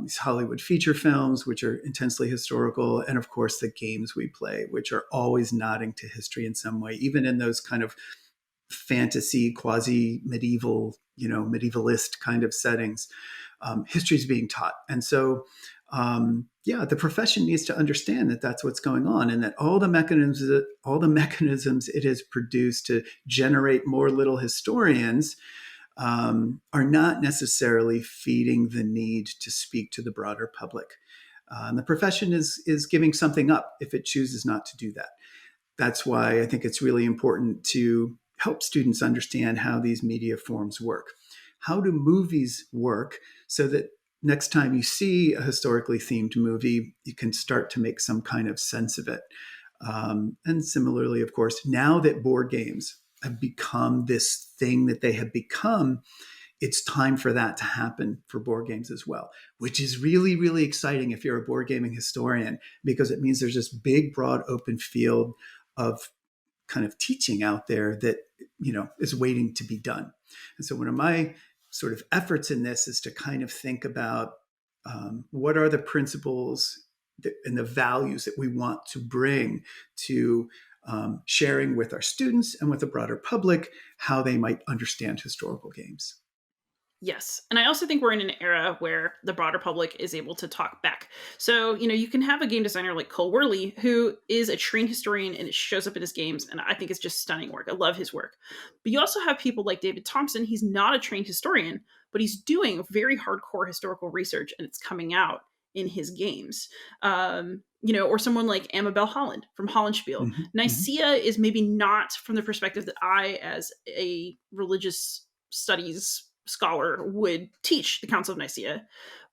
These Hollywood feature films, which are intensely historical, and of course the games we play, which are always nodding to history in some way, even in those kind of fantasy, quasi-medieval, medievalist kind of settings. History is being taught. And so, the profession needs to understand that that's what's going on, and that all the mechanisms it has produced to generate more little historians are not necessarily feeding the need to speak to the broader public. And the profession is giving something up if it chooses not to do that. That's why I think it's really important to help students understand how these media forms work. How do movies work, so that next time you see a historically themed movie, you can start to make some kind of sense of it. And similarly, of course, now that board games have become this thing that they have become, it's time for that to happen for board games as well, which is really, really exciting if you're a board gaming historian, because it means there's this big, broad, open field of kind of teaching out there that, is waiting to be done. And so one of my sort of efforts in this is to kind of think about what are the principles and the values that we want to bring to sharing with our students and with the broader public how they might understand historical games. Yes. And I also think we're in an era where the broader public is able to talk back. So, you can have a game designer like Cole Worley, who is a trained historian and it shows up in his games. And I think it's just stunning work. I love his work. But you also have people like David Thompson. He's not a trained historian, but he's doing very hardcore historical research and it's coming out in his games. Or someone like Amabel Holland from Hollandspiel. Mm-hmm. Nicaea is maybe not from the perspective that I, as a religious studies scholar, would teach the Council of Nicaea.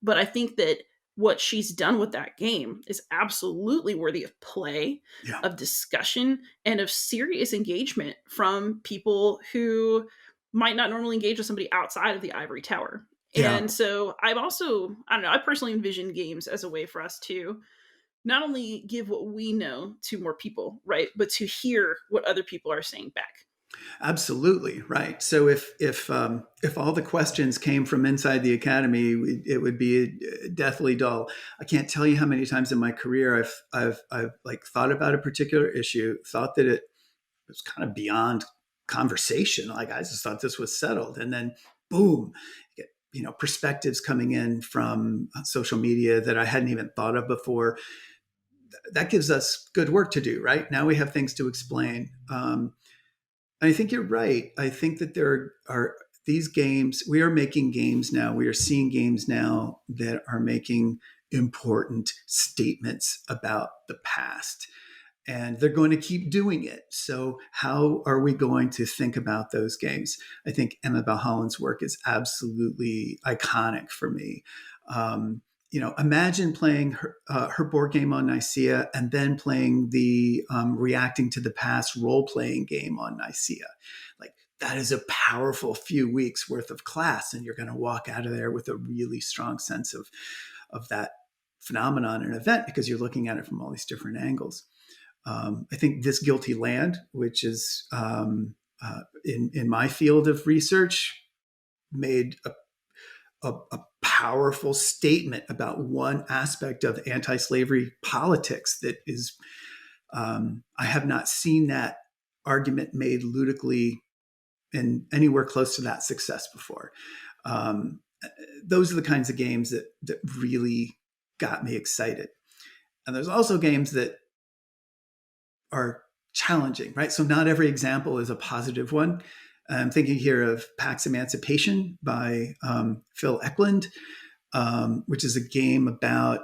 But I think that what she's done with that game is absolutely worthy of play, Yeah. of discussion, and of serious engagement from people who might not normally engage with somebody outside of the ivory tower. Yeah. And so I don't know, I personally envision games as a way for us to not only give what we know to more people, right, but to hear what other people are saying back. Absolutely right. So if all the questions came from inside the academy, it would be deathly dull. I can't tell you how many times in my career I've like thought about a particular issue, thought that it was kind of beyond conversation. Like I just thought this was settled, and then boom, perspectives coming in from social media that I hadn't even thought of before. That gives us good work to do, right? Now we have things to explain. I think you're right. I think that there are these games. We are making games now. We are seeing games now that are making important statements about the past. And they're going to keep doing it. So how are we going to think about those games? I think Emma Holland's work is absolutely iconic for me. Imagine playing her board game on Nicaea and then playing the reacting to the past role-playing game on Nicaea. Like that is a powerful few weeks worth of class, and you're going to walk out of there with a really strong sense of that phenomenon and event because you're looking at it from all these different angles. I think This Guilty Land, which is in my field of research, made a powerful statement about one aspect of anti-slavery politics that is, I have not seen that argument made ludically and anywhere close to that success before. Those are the kinds of games that really got me excited. And there's also games that are challenging, right? So not every example is a positive one. I'm thinking here of Pax Emancipation by Phil Eklund, which is a game about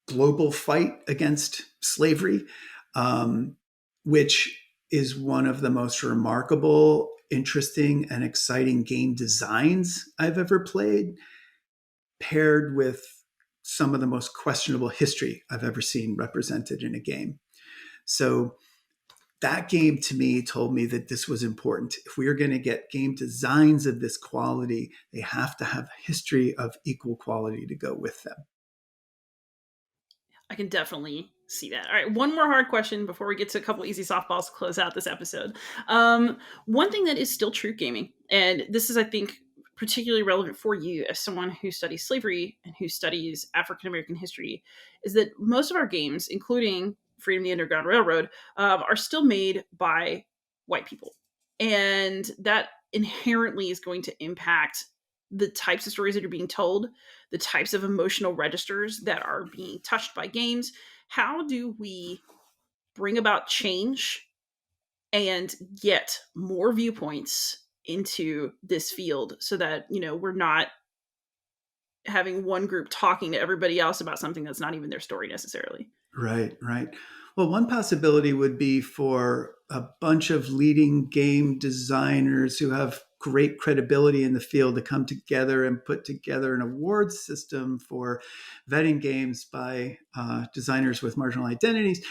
global fight against slavery, which is one of the most remarkable, interesting, and exciting game designs I've ever played, paired with some of the most questionable history I've ever seen represented in a game. So that game to me told me that this was important. If we are going to get game designs of this quality, they have to have a history of equal quality to go with them. I can definitely see that. All right, one more hard question before we get to a couple easy softballs to close out this episode. One thing that is still true gaming, and this is, I think, particularly relevant for you as someone who studies slavery and who studies African American history, is that most of our games, including Freedom of the Underground Railroad, are still made by white people. And that inherently is going to impact the types of stories that are being told, the types of emotional registers that are being touched by games. How do we bring about change and get more viewpoints into this field so that, we're not having one group talking to everybody else about something that's not even their story necessarily? Right, right. Well, one possibility would be for a bunch of leading game designers who have great credibility in the field to come together and put together an awards system for vetting games by designers with marginal identities.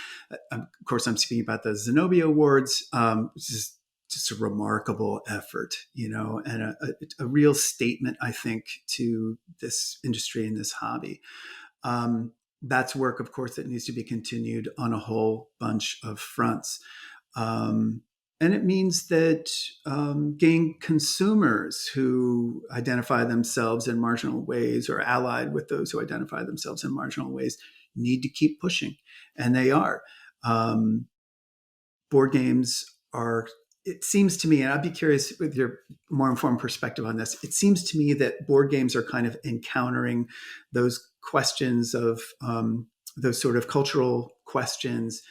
Of course, I'm speaking about the Zenobia Awards, which is just a remarkable effort, and a real statement, I think, to this industry and this hobby. That's work, of course, that needs to be continued on a whole bunch of fronts. And it means that game consumers who identify themselves in marginal ways or allied with those who identify themselves in marginal ways need to keep pushing. And they are. Board games are, it seems to me, and I'd be curious with your more informed perspective on this, it seems to me that board games are kind of encountering those questions of those sort of cultural questions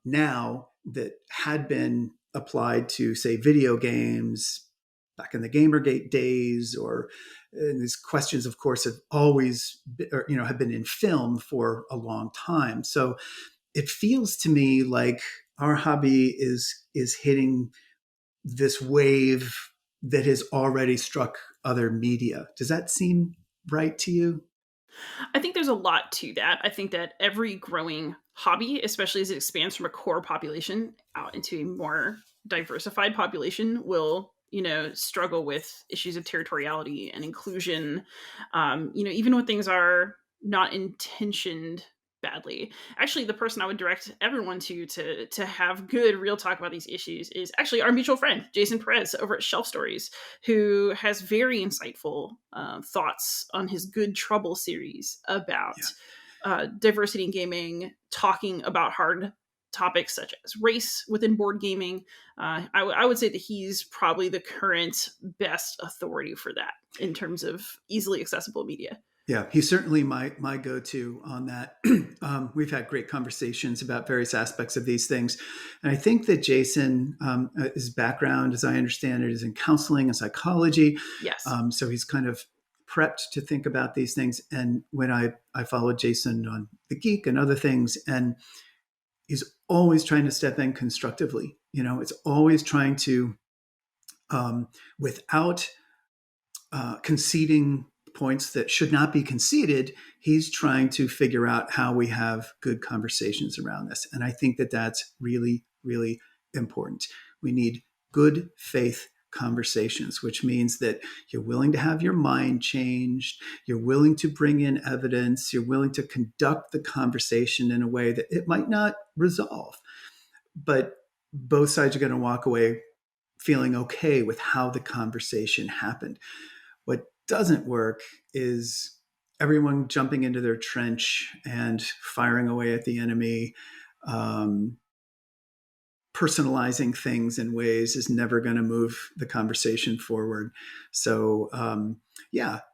now that had been applied to, say, video games back in the Gamergate days, or these questions, of course, have always been, have been in film for a long time. So it feels to me like our hobby is hitting this wave that has already struck other media. Does that seem right to you? I think there's a lot to that. I think that every growing hobby, especially as it expands from a core population out into a more diversified population, will struggle with issues of territoriality and inclusion. Even when things are not intentioned badly. Actually, the person I would direct everyone to have good real talk about these issues is actually our mutual friend Jason Perez over at Shelf Stories, who has very insightful thoughts on his Good Trouble series about diversity in gaming, talking about hard topics such as race within board gaming. I would say that he's probably the current best authority for that in terms of easily accessible media. Yeah, he's certainly my go-to on that. We've had great conversations about various aspects of these things. And I think that Jason, his background, as I understand it, is in counseling and psychology. Yes. So he's kind of prepped to think about these things. And when I followed Jason on The Geek and other things, and he's always trying to step in constructively. It's always trying to, without conceding points that should not be conceded, he's trying to figure out how we have good conversations around this. And I think that that's really, really important. We need good faith conversations, which means that you're willing to have your mind changed, you're willing to bring in evidence, you're willing to conduct the conversation in a way that it might not resolve, but both sides are going to walk away feeling okay with how the conversation happened. What doesn't work is everyone jumping into their trench and firing away at the enemy. Personalizing things in ways is never going to move the conversation forward. So,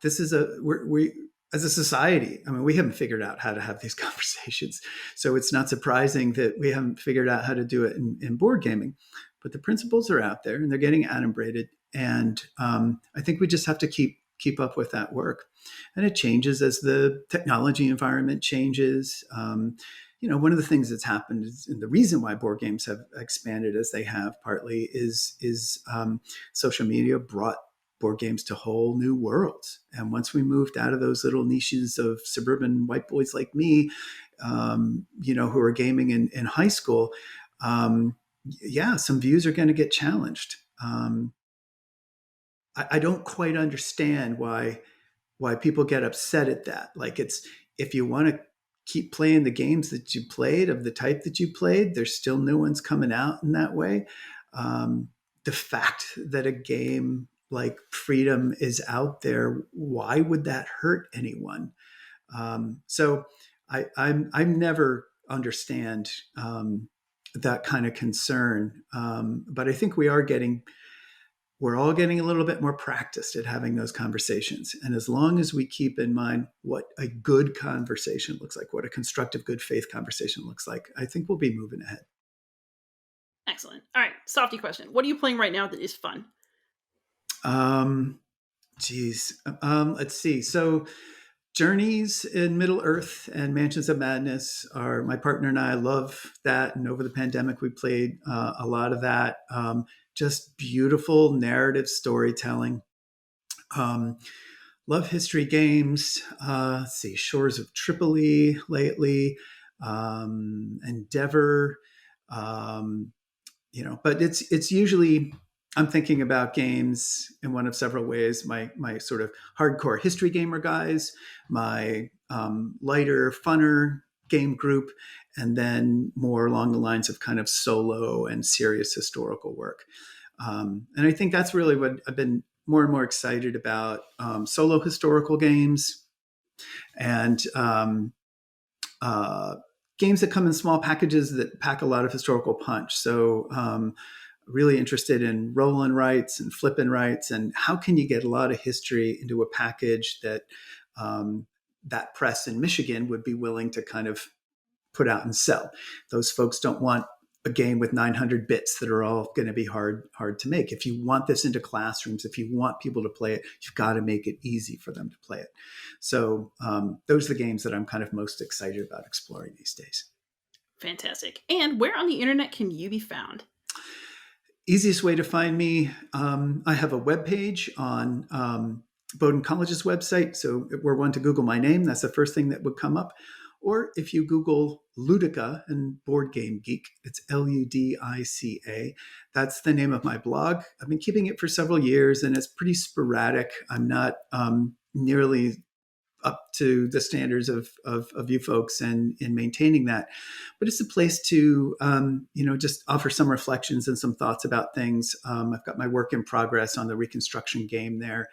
this is we as a society, I mean, we haven't figured out how to have these conversations. So it's not surprising that we haven't figured out how to do it in board gaming. But the principles are out there and they're getting adumbrated. And I think we just have to keep up with that work. And it changes as the technology environment changes. One of the things that's happened is, and the reason why board games have expanded as they have partly is social media brought board games to whole new worlds. And once we moved out of those little niches of suburban white boys like me, who are gaming in high school, some views are going to get challenged. I don't quite understand why people get upset at that. Like, it's, if you want to keep playing the games that you played of the type that you played, there's still new ones coming out in that way. The fact that a game like Freedom is out there, why would that hurt anyone? So I never understand that kind of concern. But I think we're all getting a little bit more practiced at having those conversations. And as long as we keep in mind what a good conversation looks like, what a constructive, good faith conversation looks like, I think we'll be moving ahead. Excellent. All right. Softy question. What are you playing right now that is fun? Let's see. So Journeys in Middle Earth and Mansions of Madness are, my partner and I love that. And over the pandemic, we played a lot of that. Just beautiful narrative storytelling. Love history games. Let's see, Shores of Tripoli lately. Endeavor. But it's usually, I'm thinking about games in one of several ways. My sort of hardcore history gamer guys, my lighter, funner game group, and then more along the lines of kind of solo and serious historical work. And I think that's really what I've been more and more excited about, solo historical games and uh, games that come in small packages that pack a lot of historical punch. So, really interested in roll and writes and flip and writes, and how can you get a lot of history into a package that that press in Michigan would be willing to kind of put out and sell. Those folks don't want a game with 900 bits that are all going to be hard to make. If you want this into classrooms, if you want people to play it, you've got to make it easy for them to play it. So those are the games that I'm kind of most excited about exploring these days. Fantastic. And where on the internet can you be found? Easiest way to find me, I have a webpage on Bowdoin College's website. So if we're one to Google my name, that's the first thing that would come up. Or if you Google Ludica and Board Game Geek, it's Ludica. That's the name of my blog. I've been keeping it for several years, and it's pretty sporadic. I'm not nearly up to the standards of you folks and in maintaining that. But it's a place to, just offer some reflections and some thoughts about things. I've got my work in progress on the Reconstruction game there.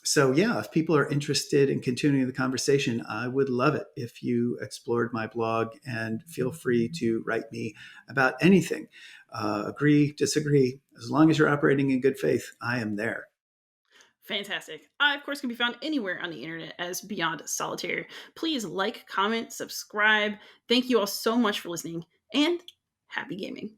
So yeah, if people are interested in continuing the conversation, I would love it if you explored my blog, and feel free to write me about anything. Agree, disagree, as long as you're operating in good faith, I am there. Fantastic. I, of course, can be found anywhere on the internet as Beyond Solitaire. Please like, comment, subscribe. Thank you all so much for listening, and happy gaming.